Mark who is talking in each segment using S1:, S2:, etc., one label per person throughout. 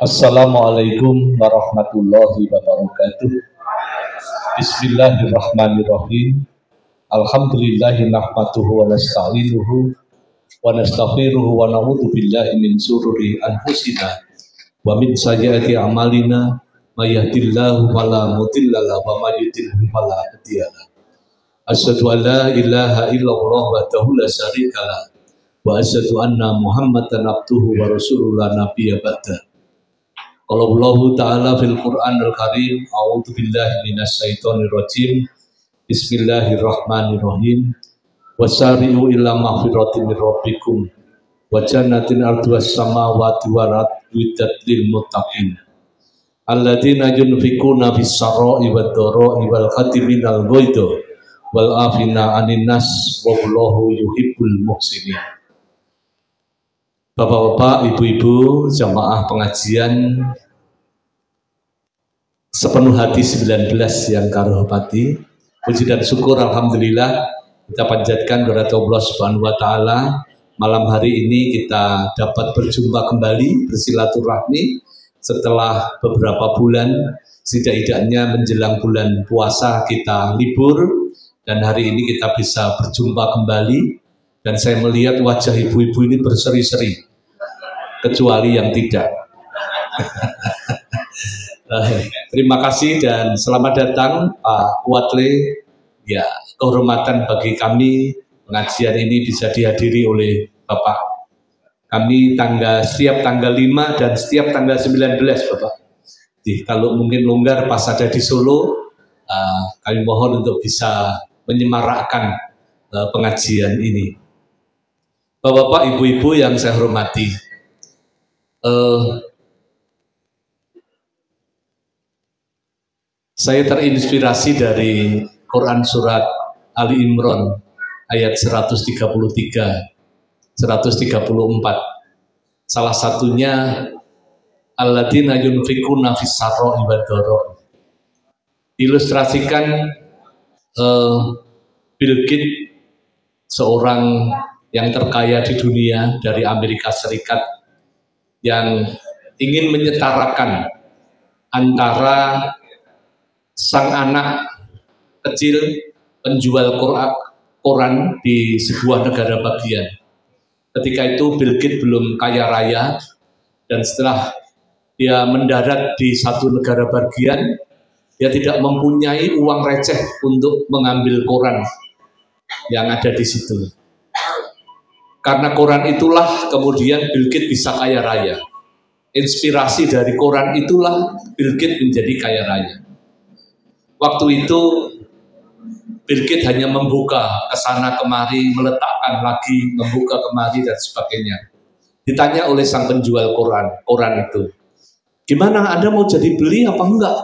S1: Assalamualaikum warahmatullahi wabarakatuh. Bismillahirrahmanirrahim. Alhamdulillahi nahmaduhu wa nasta'inuhu wa nastaghfiruhu wa na'udzu billahi min sururi anfusina wa min sayyiati a'malina may yahdihillahu fala mudilla lahu wa may yudlil fala hadiya lahu. Asyhadu an la ilaha illallah wahdahu la syarika lah wa asyhadu anna Muhammadan abduhu wa rasuluhu la nabiyya ba'da. Qala Allah Ta'ala fil Qur'anil Karim, a'udzu billahi minasyaitonir rajim. Bismillahirrahmanirrahim. Wasari'u ila maghfiratin mir rabbikum wa jannatin arduhas samawati wal ardu uiddat lil muttaqin. Alladzina yunfikuna fis sarai wad dharai wal khatiminal ghaidha wal afina 'anin nas wallahu yuhibbul muhsinin. Bapak-bapak, ibu-ibu, jamaah pengajian sepenuh hati 19 yang kami hormati, puji dan syukur alhamdulillah kita panjatkan kepada Allah Subhanahu wa taala. Malam hari ini kita dapat berjumpa kembali, bersilaturahmi setelah beberapa bulan, setidaknya menjelang bulan puasa kita libur, dan hari ini kita bisa berjumpa kembali. Dan saya melihat wajah ibu-ibu ini berseri-seri, kecuali yang tidak. Terima kasih dan selamat datang Pak Kuatle. Ya, kehormatan bagi kami pengajian ini bisa dihadiri oleh Bapak. Kami setiap tanggal 5 dan setiap tanggal 19, Bapak. Jadi, kalau mungkin longgar pas ada di Solo, kami mohon untuk bisa menyemarakkan pengajian ini. Bapak-bapak, ibu-ibu yang saya hormati, saya terinspirasi dari Quran surat Ali Imran ayat 133, 134. Salah satunya alladzina yunfikuna fis sarai wad dharai. Ilustrasikan Bill Gates, seorang yang terkaya di dunia dari Amerika Serikat, yang ingin menyetarakan antara sang anak kecil penjual koran di sebuah negara bagian. Ketika itu Bill Gates belum kaya raya, dan setelah dia mendarat di satu negara bagian, dia tidak mempunyai uang receh untuk mengambil koran yang ada di situ. Karena koran itulah kemudian Bill Gates bisa kaya raya. Inspirasi dari koran itulah Bill Gates menjadi kaya raya. Waktu itu Bill Gates hanya membuka ke sana kemari, meletakkan lagi, membuka kemari dan sebagainya. Ditanya oleh sang penjual koran itu, gimana Anda mau jadi beli apa enggak?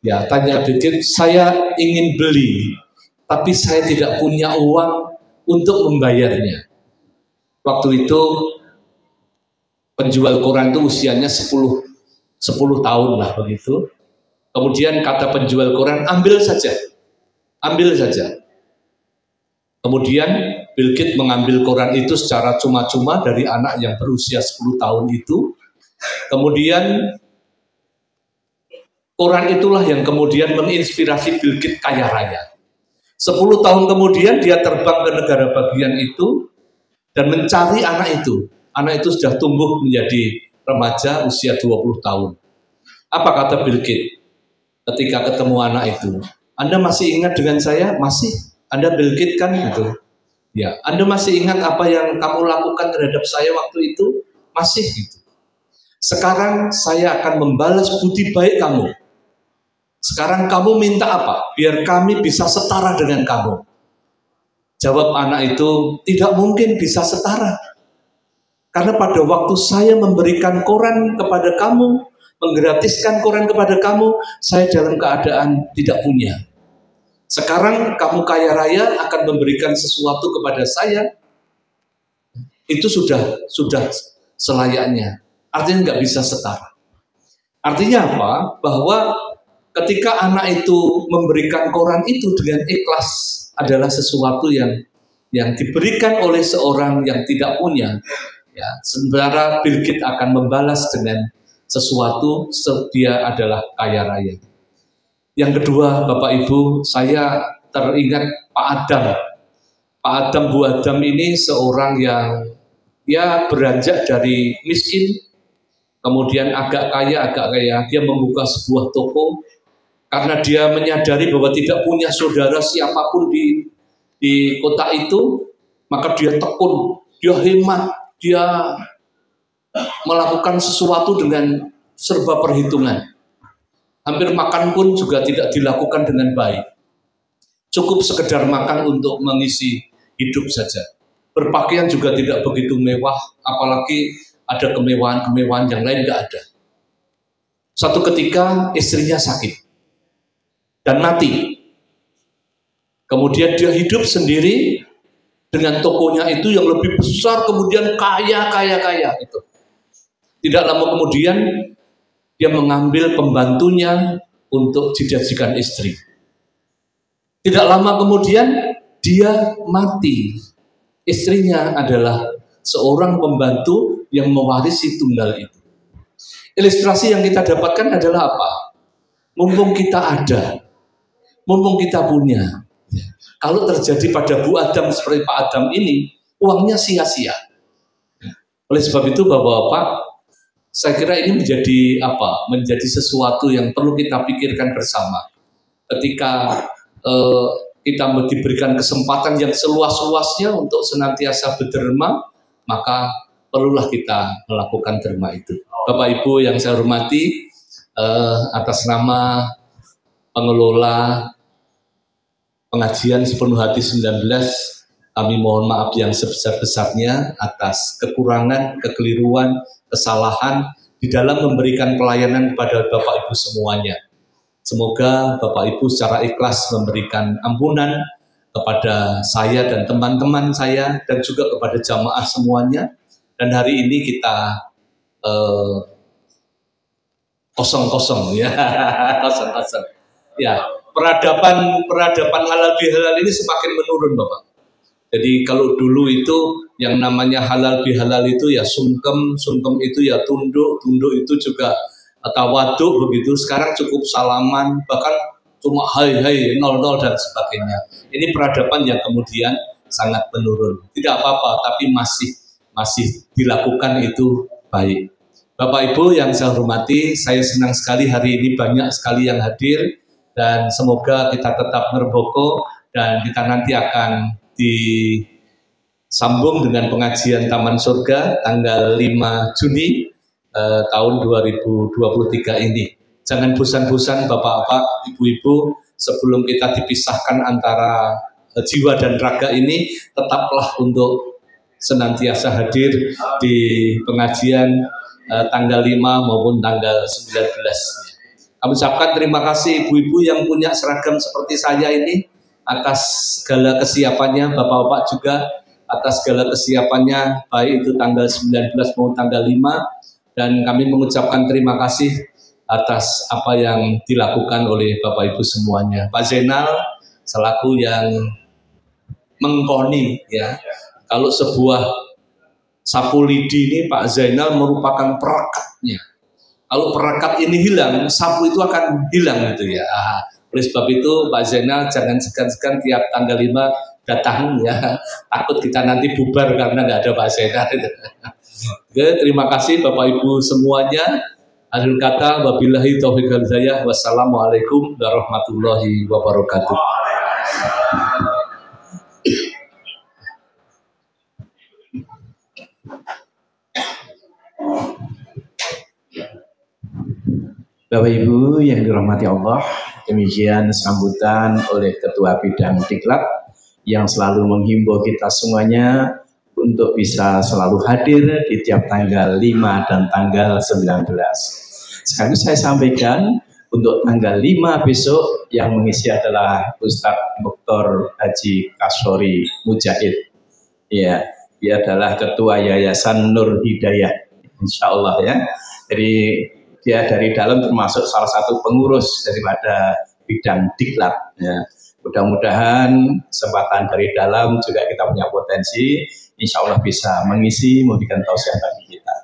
S1: Ya, tanya Bill Gates, saya ingin beli, tapi saya tidak punya uang untuk membayarnya. Waktu itu penjual koran itu usianya 10 tahun lah begitu. Kemudian kata penjual koran, ambil saja. Kemudian Bill Gates mengambil koran itu secara cuma-cuma dari anak yang berusia 10 tahun itu. Kemudian koran itulah yang kemudian menginspirasi Bill Gates kaya raya. 10 tahun kemudian dia terbang ke negara bagian itu dan mencari anak itu. Anak itu sudah tumbuh menjadi remaja usia 20 tahun. Apa kata Bill Gates ketika ketemu anak itu? Anda masih ingat dengan saya? Masih. Anda Bill Gates kan? Gitu. Ya, Anda masih ingat apa yang kamu lakukan terhadap saya waktu itu? Masih gitu. Sekarang saya akan membalas budi baik kamu. Sekarang kamu minta apa? Biar kami bisa setara dengan kamu. Jawab anak itu, tidak mungkin bisa setara. Karena pada waktu saya memberikan koran kepada kamu, menggratiskan koran kepada kamu, saya dalam keadaan tidak punya. Sekarang kamu kaya raya akan memberikan sesuatu kepada saya, itu sudah selayaknya. Artinya nggak bisa setara. Artinya apa? Bahwa ketika anak itu memberikan koran itu dengan ikhlas adalah sesuatu yang diberikan oleh seorang yang tidak punya, Ya, sementara Bill Gates akan membalas dengan sesuatu, dia adalah kaya raya. Yang kedua, Bapak Ibu, saya teringat Pak Adam. Pak Adam, Bu Adam ini seorang yang beranjak dari miskin, kemudian agak kaya. Dia membuka sebuah toko karena dia menyadari bahwa tidak punya saudara siapapun di kota itu, maka dia tekun, dia hemat, dia melakukan sesuatu dengan serba perhitungan. Hampir makan pun juga tidak dilakukan dengan baik. Cukup sekedar makan untuk mengisi hidup saja. Berpakaian juga tidak begitu mewah, apalagi ada kemewahan-kemewahan yang lain nggak ada. Suatu ketika istrinya sakit dan mati. Kemudian dia hidup sendiri dengan tokonya itu yang lebih besar, kemudian kaya itu. Tidak lama kemudian dia mengambil pembantunya untuk dijadikan istri. Tidak lama kemudian dia mati. Istrinya adalah seorang pembantu yang mewarisi tunggal itu. Ilustrasi yang kita dapatkan adalah apa? Mumpung kita ada, mumpung kita punya. Kalau terjadi pada Bu Adam seperti Pak Adam ini, uangnya sia-sia. Oleh sebab itu Bapak-bapak, saya kira ini menjadi sesuatu yang perlu kita pikirkan bersama. Ketika kita diberikan kesempatan yang seluas-luasnya untuk senantiasa berderma, maka perlulah kita melakukan derma itu. Bapak Ibu yang saya hormati, atas nama pengelola pengajian Sepenuh Hati 19, kami mohon maaf yang sebesar-besarnya atas kekurangan, kekeliruan, kesalahan di dalam memberikan pelayanan kepada Bapak Ibu semuanya. Semoga Bapak Ibu secara ikhlas memberikan ampunan kepada saya dan teman-teman saya dan juga kepada jamaah semuanya. Dan hari ini kita kosong-kosong ya, kosong-kosong. Ya, peradaban halal bihalal ini semakin menurun, Bapak. Jadi kalau dulu itu yang namanya halal bihalal itu ya sungkem itu ya tunduk itu juga tawaduk begitu. Sekarang cukup salaman, bahkan cuma hai nol dan sebagainya. Ini peradaban yang kemudian sangat menurun. Tidak apa-apa, tapi masih dilakukan itu baik. Bapak Ibu yang saya hormati, saya senang sekali hari ini banyak sekali yang hadir dan semoga kita tetap merboko dan kita nanti akan disambung dengan pengajian Taman Surga tanggal 5 Juni tahun 2023 ini. Jangan bosan-bosan Bapak-bapak, Ibu-ibu, sebelum kita dipisahkan antara jiwa dan raga ini, tetaplah untuk senantiasa hadir di pengajian tanggal 5 maupun tanggal 19. Kami ucapkan terima kasih ibu-ibu yang punya seragam seperti saya ini atas segala kesiapannya, bapak-bapak juga atas segala kesiapannya, baik itu tanggal 19 maupun tanggal 5, dan kami mengucapkan terima kasih atas apa yang dilakukan oleh Bapak Ibu semuanya. Pak Zainal selaku yang mengkoni ya, kalau sebuah sapu lidi ini Pak Zainal merupakan perekatnya. Kalau perekat ini hilang, sapu itu akan hilang gitu ya. Oleh sebab itu Pak Zainal jangan segan-segan tiap tanggal 5 datang ya. Takut kita nanti bubar karena nggak ada Pak Zainal. Oke, terima kasih Bapak Ibu semuanya. Akhir kata, wabillahi taufiq wal hidayah. Wassalamualaikum warahmatullahi wabarakatuh.
S2: Bapak Ibu yang dirahmati Allah, demikian sambutan oleh Ketua Bidang Diklat yang selalu menghimbau kita semuanya untuk bisa selalu hadir di tiap tanggal 5 dan tanggal 19. Sekali saya sampaikan untuk tanggal 5 besok yang mengisi adalah Ustadz Dr. Haji Kasori Mujahid. Ya, dia adalah Ketua Yayasan Nur Hidayah, insya Allah ya. Jadi dia dari dalam termasuk salah satu pengurus daripada bidang diklat. Ya. Mudah-mudahan kesempatan dari dalam juga kita punya potensi insya Allah bisa mengisi, memberikan tausiah bagi kita.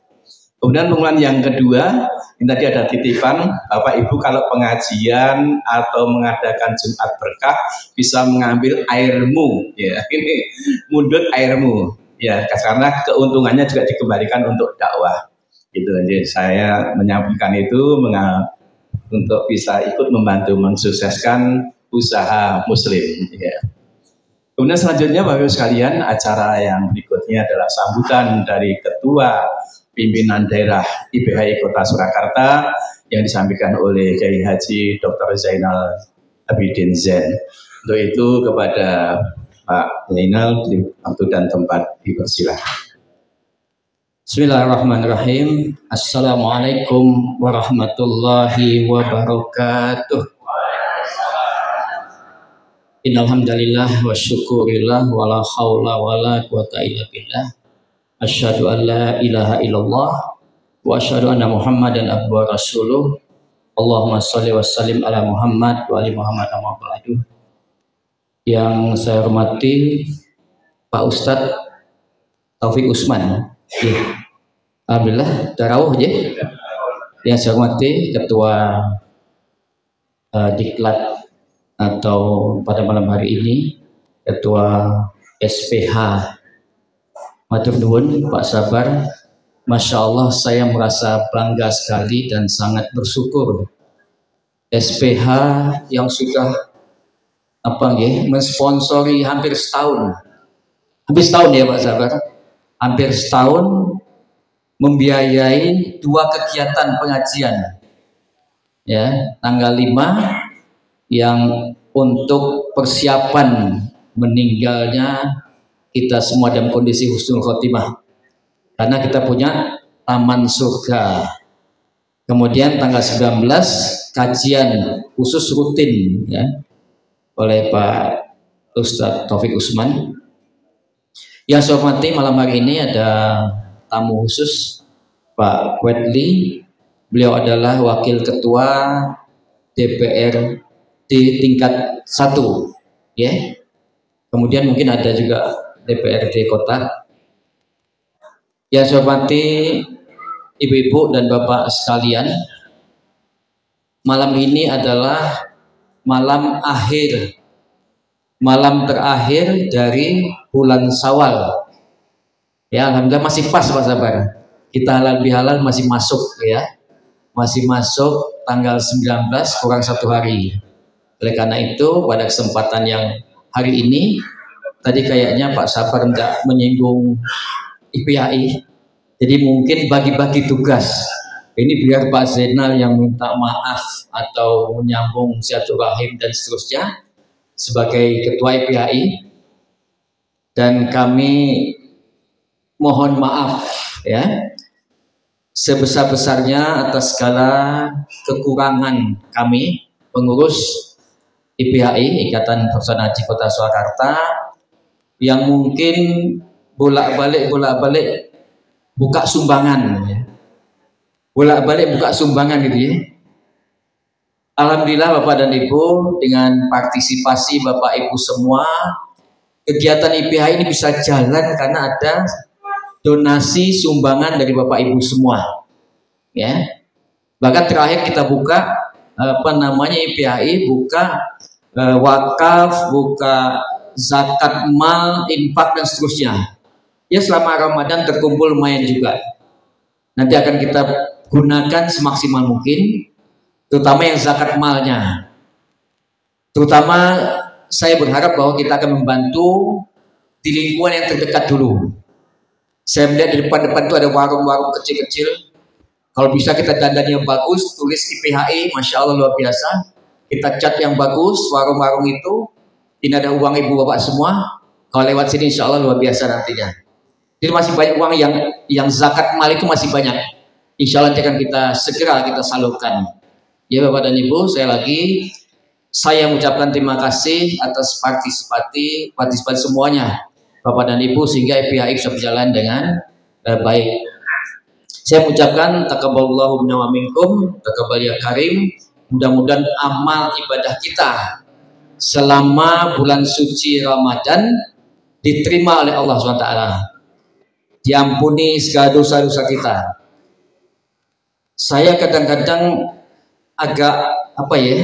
S2: Kemudian pengumuman yang kedua, ini tadi ada titipan, Bapak Ibu kalau pengajian atau mengadakan Jumat berkah bisa mengambil airmu, ya ini mundut airmu, ya karena keuntungannya juga dikembalikan untuk dakwah. Gitu, jadi saya menyampaikan itu untuk bisa ikut membantu mensukseskan usaha Muslim. Ya. Kemudian selanjutnya Bapak Ibu sekalian, acara yang berikutnya adalah sambutan dari Ketua Pimpinan Daerah IPHI Kota Surakarta yang disampaikan oleh Kiai Haji Dr. Zainal Abidin Zain. Untuk itu kepada Pak Zainal, waktu dan tempat dipersilakan.
S3: Bismillahirrahmanirrahim. Assalamualaikum warahmatullahi wabarakatuh. Innalhamdalillah wa syukurillah wa la hawla wa la quwata illa billah. Asyhadu an la ilaha illallah wa asyhadu anna Muhammadan abduhu wa rasuluh. Allahumma shalli wa sallim ala Muhammad wa ali Muhammad amma ba'du. Yang saya hormati Pak Ustadz Taufik Usman. Alhamdulillah tarawih ya. Yang saya hormati Ketua Diklat atau pada malam hari ini Ketua SPH Matur nuwun Pak Sabar. Masya Allah saya merasa bangga sekali dan sangat bersyukur SPH yang sudah mensponsori hampir setahun ya Pak Sabar, hampir setahun membiayai 2 kegiatan pengajian ya, tanggal 5 yang untuk persiapan meninggalnya kita semua dalam kondisi husnul khotimah karena kita punya taman surga. Kemudian tanggal 19 kajian khusus rutin ya oleh Pak Ustadz Taufik Usman. Yang saya hormati malam hari ini ada tamu khusus Pak Kwetli. Beliau adalah Wakil Ketua DPR di tingkat 1 ya. Kemudian mungkin ada juga DPRD Kota. Yang saya hormati ibu-ibu dan bapak sekalian, malam ini adalah malam terakhir dari bulan Syawal. Ya, alhamdulillah masih pas Pak Sabar. Kita halal bihalal masih masuk ya. Masih masuk tanggal 19 kurang 1 hari. Oleh karena itu pada kesempatan yang hari ini tadi kayaknya Pak Sabar tidak menyinggung IPHI, jadi mungkin bagi-bagi tugas. Ini biar Pak Zainal yang minta maaf atau menyambung silaturahim dan seterusnya sebagai Ketua IPHI, dan kami mohon maaf ya sebesar-besarnya atas segala kekurangan kami pengurus IPHI Ikatan Persaudaraan Haji Kota Surakarta yang mungkin bolak-balik buka sumbangan ya. Bolak-balik buka sumbangan gitu ya. Alhamdulillah Bapak dan Ibu, dengan partisipasi Bapak Ibu semua, kegiatan IPHI ini bisa jalan karena ada donasi sumbangan dari Bapak Ibu semua ya. Bahkan terakhir kita buka IPHI buka wakaf, buka zakat mal, infak dan seterusnya. Ya selama Ramadan terkumpul lumayan juga. Nanti akan kita gunakan semaksimal mungkin, terutama yang zakat malnya. Terutama saya berharap bahwa kita akan membantu di lingkungan yang terdekat dulu. Saya melihat di depan-depan itu ada warung-warung kecil-kecil. Kalau bisa kita dandan yang bagus, tulis IPHI, Masya Allah luar biasa. Kita cat yang bagus, warung-warung itu. Ini ada uang ibu bapak semua. Kalau lewat sini insya Allah luar biasa nantinya. Jadi masih banyak uang yang zakat mal itu masih banyak. Insya Allah nanti akan kita segera kita salurkan. Ya Bapak dan Ibu, saya mengucapkan terima kasih atas partisipasi semuanya Bapak dan Ibu sehingga IPHI bisa berjalan dengan baik. Saya mengucapkan taqabbalallahu minna wa minkum, taqabbal ya karim. Mudah-mudahan amal ibadah kita selama bulan suci Ramadan diterima oleh Allah SWT. diampuni segala dosa-dosa kita. Saya kadang-kadang agak apa ya,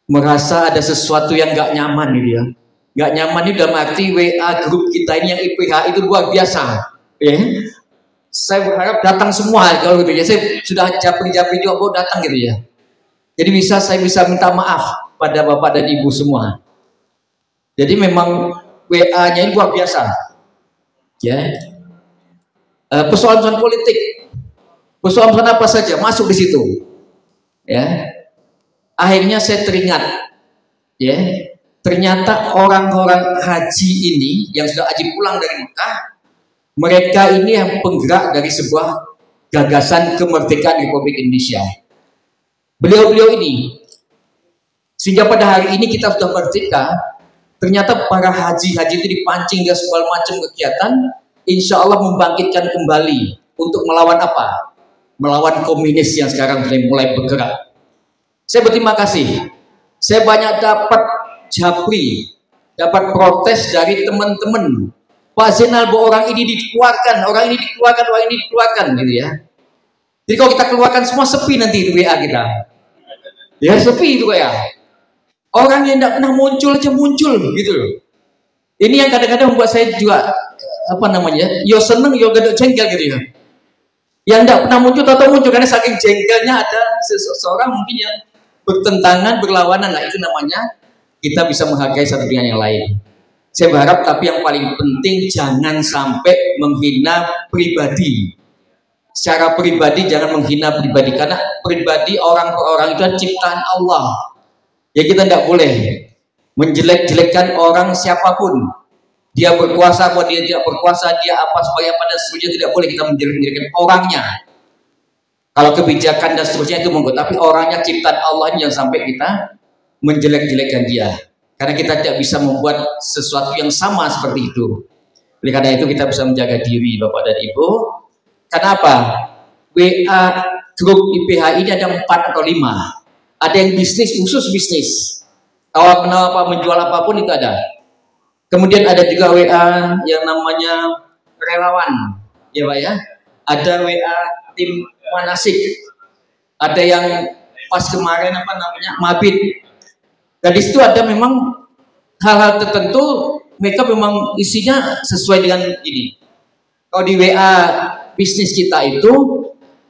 S3: merasa ada sesuatu yang nggak nyaman gitu ya. Nggak nyaman itu dalam arti WA grup kita ini yang IPH itu luar biasa. Ya. Saya berharap datang semua kalau gitu ya. Saya sudah japri-japri juga mau datang gitu ya. Jadi saya bisa minta maaf pada bapak dan ibu semua. Jadi memang WA-nya ini luar biasa. Ya. Persoalan-persoalan politik, persoalan apa saja masuk di situ. Ya. Akhirnya saya teringat, ya, ternyata orang-orang haji ini yang sudah haji pulang dari Mekah, mereka ini yang penggerak dari sebuah gagasan kemerdekaan Republik Indonesia. Beliau-beliau ini, sehingga pada hari ini kita sudah merdeka, ternyata para haji-haji itu dipancing dengan segala macam kegiatan, insya Allah membangkitkan kembali untuk melawan apa? Melawan komunis yang sekarang mulai bergerak. Saya berterima kasih. Saya banyak dapat japri, dapat protes dari teman-teman. Pak Zainal, bahwa orang ini dikeluarkan, orang ini dikeluarkan, orang ini dikeluarkan, gitu ya. Jadi kalau kita keluarkan semua sepi nanti itu WA kita. Ya sepi itu ya. Orang yang tidak pernah muncul aja muncul, gitu loh. Ini yang kadang-kadang membuat saya juga apa namanya, yo seneng, yo gak jengkel gitu ya. Yang tidak pernah muncul atau muncul karena saking jengkelnya ada seseorang mungkin yang bertentangan, berlawanan. Nah itu namanya kita bisa menghargai satu dengan yang lain. Saya berharap tapi yang paling penting jangan sampai menghina pribadi. Secara pribadi jangan menghina pribadi, karena pribadi orang per orang itu adalah ciptaan Allah. Ya kita tidak boleh menjelek-jelekkan orang siapapun. Dia berkuasa apa dia tidak berkuasa, dia apa sebagai apa dan seterusnya, tidak boleh kita menjelek-jelekkan orangnya. Kalau kebijakan dan seterusnya itu monggo, tapi orangnya ciptaan Allah ini jangan sampai kita menjelek-jelekkan dia. Karena kita tidak bisa membuat sesuatu yang sama seperti itu. Oleh karena itu kita bisa menjaga diri Bapak dan Ibu. Kenapa? WA grup IPH ini ada 4 atau 5. Ada yang bisnis, khusus bisnis. Kalau apa menjual apapun itu ada. Kemudian ada juga WA yang namanya relawan, ya Pak ya. Ada WA tim manasik, ada yang pas kemarin apa namanya mabit. Dan di situ ada memang hal-hal tertentu, mereka memang isinya sesuai dengan ini. Kalau di WA bisnis kita itu,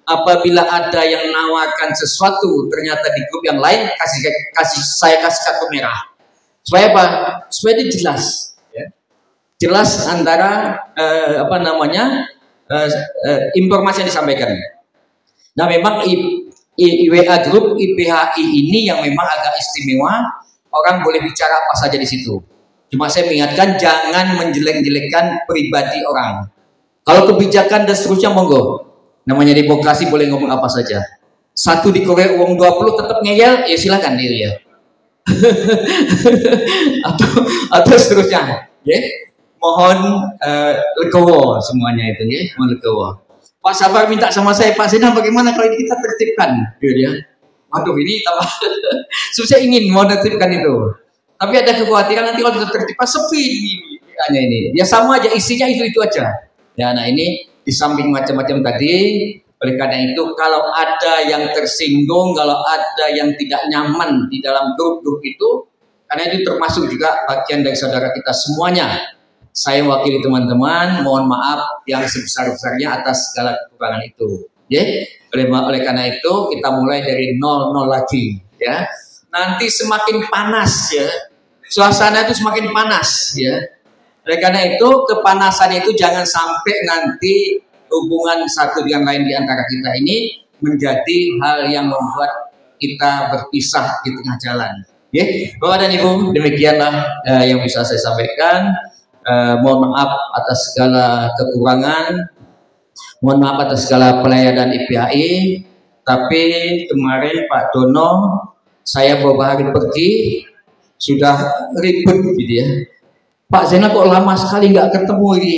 S3: apabila ada yang menawarkan sesuatu ternyata di grup yang lain, saya kasih kartu merah. Supaya apa? Supaya itu jelas, ya. Jelas antara apa namanya informasi yang disampaikan. Nah memang WA grup IPHI ini yang memang agak istimewa, orang boleh bicara apa saja di situ. Cuma saya mengingatkan jangan menjelek-jelekkan pribadi orang. Kalau kebijakan dan seterusnya monggo. Namanya demokrasi, boleh ngomong apa saja. Satu di Korea uang 20 tetap ngeyel, ya silakan dia ya. atau seterusnya, ya. Mohon legowo semuanya itu ya, mohon legowo. Pak Sabar minta sama saya, Pak Zainal bagaimana kalau ini kita tertibkan, gitu ya. Waduh ini tambah susah ingin mau tertibkan itu. Tapi ada kekhawatiran nanti kalau tertibkan sepi ini. Ya sama aja isinya itu aja. Ya, nah ini di samping macam-macam tadi, oleh karena itu kalau ada yang tersinggung, kalau ada yang tidak nyaman di dalam grup-grup itu, karena itu termasuk juga bagian dari saudara kita semuanya. Saya wakili teman-teman, mohon maaf yang sebesar-besarnya atas segala kekurangan itu. Ya, oleh karena itu kita mulai dari nol lagi. Ya, nanti semakin panas ya, suasana itu semakin panas ya. Oleh karena itu kepanasan itu jangan sampai nanti hubungan satu dengan lain di antara kita ini menjadi hal yang membuat kita berpisah di tengah jalan. Ya, Bapak dan Ibu, demikianlah yang bisa saya sampaikan. Mohon maaf atas segala kekurangan, mohon maaf atas segala pelayanan IPHI. Tapi kemarin Pak Dono, saya beberapa hari pergi sudah ribet gitu ya. Pak Zainal kok lama sekali nggak ketemu ini.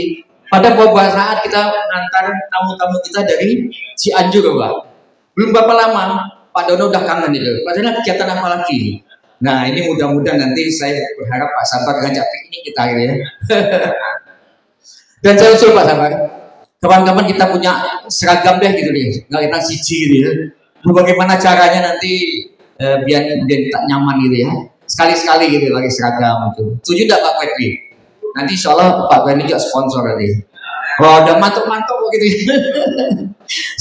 S3: Pada beberapa saat kita mengantar tamu-tamu kita dari Cianjur, Pak. Belum berapa lama, Pak Dono udah kangen itu. Pak Zainal kegiatan apa lagi? Nah ini mudah-mudahan nanti saya berharap Pak Sabar ngajak piknik kita ya. Dan saya usul Pak Sabar, kapan-kapan kita punya seragam deh gitu deh, nggak kita siji gitu ya. Bagaimana caranya nanti biar tak nyaman gitu ya. Sekali-sekali gitu lagi seragam itu. Setuju tidak Pak Fetri? Nanti insya Allah Pak Fetri juga sponsor nanti. Oh, udah mantap-mantap gitu ya.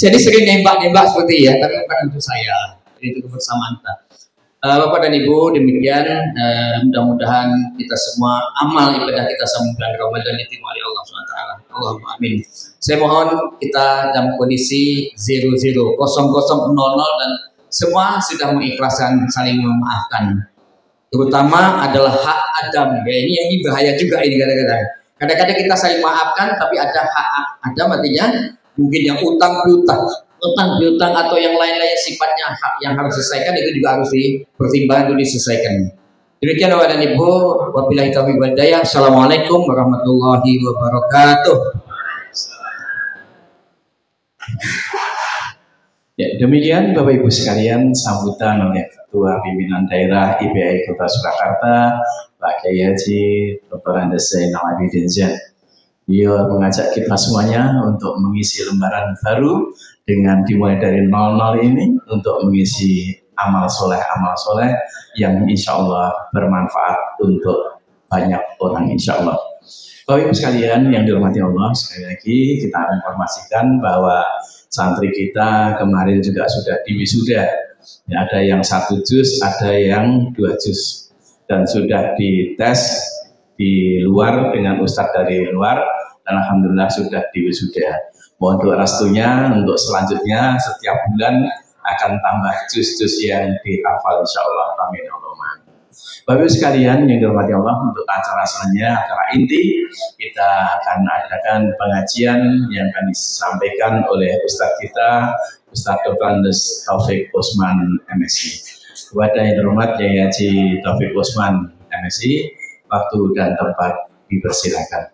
S3: Jadi sering nembak-nembak seperti ya, tapi bukan untuk saya. Itu kebersamaan kita. Bapak dan Ibu, demikian mudah-mudahan kita semua amal ibadah kita selama bulan Ramadan diterima oleh Allah SWT. Allahumma amin. Saya mohon kita dalam kondisi 00 dan semua sudah mengikhlaskan saling memaafkan. Terutama adalah hak Adam. Ya, ini bahaya juga ini kadang-kadang. Kadang-kadang kita saling maafkan, tapi ada hak Adam artinya mungkin yang utang piutang atau yang lain-lain sifatnya hak yang harus diselesaikan, itu juga harus dipertimbangkan untuk diselesaikan. Demikian Bapak dan Ibu, wabillahi taufiq wal hidayah. Assalamualaikum warahmatullahi wabarakatuh.
S2: Ya, demikian Bapak Ibu sekalian sambutan oleh Ketua Pimpinan Daerah IPAI Kota Surakarta, Pak Kiai Haji Dr. Andes Zainal Abidin Zain. Dia mengajak kita semuanya untuk mengisi lembaran baru dengan dimulai dari 00 ini untuk mengisi amal soleh yang insya Allah bermanfaat untuk banyak orang insya Allah. Bapak Ibu sekalian yang dirahmati Allah, sekali lagi kita informasikan bahwa santri kita kemarin juga sudah diwisuda. Ya, ada yang 1 juz, ada yang 2 juz, dan sudah dites di luar dengan ustadz dari luar, dan alhamdulillah sudah diwisuda. Mohon doa restunya untuk selanjutnya setiap bulan akan tambah juz-juz yang dihafal insya Allah. Amin Allahumma. Bapak Ibu sekalian yang dirahmati Allah, untuk acara selanjutnya, acara inti, kita akan adakan pengajian yang akan disampaikan oleh Ustadz kita, Ustadz Dr. Andes Taufik Usman MSI. Kepada yang terhormat Kiai Haji Taufik Usman MSI, waktu dan tempat dipersilakan.